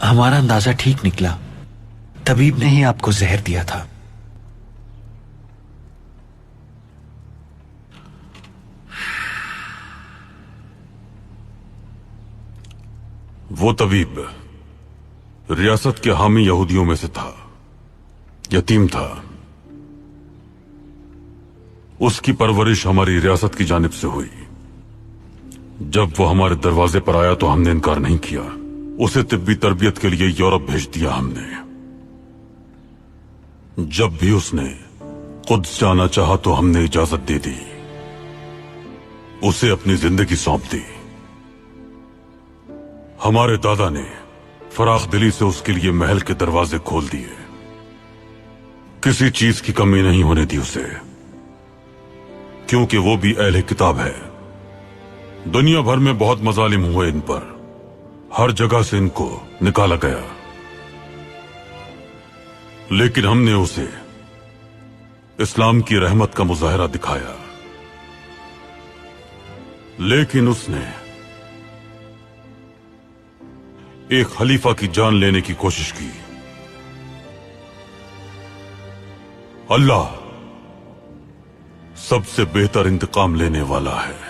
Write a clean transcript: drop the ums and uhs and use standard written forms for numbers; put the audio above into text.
हमारा अंदाजा ठीक निकला। तबीब ने ही आपको जहर दिया था। वो तबीब रियासत के हामी यहूदियों में से था, यतीम था। उसकी परवरिश हमारी रियासत की जानिब से हुई। जब वो हमारे दरवाजे पर आया तो हमने इनकार नहीं किया। उसे तिब्बी तरबियत के लिए यूरोप भेज दिया हमने। जब भी उसने कुद्स जाना चाहा तो हमने इजाजत दे दी। उसे अपनी जिंदगी सौंप दी। हमारे दादा ने फराख दिली से उसके लिए महल के दरवाजे खोल दिए। किसी चीज की कमी नहीं होने दी उसे, क्योंकि वो भी अहले किताब है। दुनिया भर में बहुत मजालिम हुए इन पर, हर जगह से इनको निकाला गया, लेकिन हमने उसे इस्लाम की रहमत का मुजाहिरा दिखाया। लेकिन उसने एक खलीफा की जान लेने की कोशिश की। अल्लाह सबसे बेहतर इंतकाम लेने वाला है।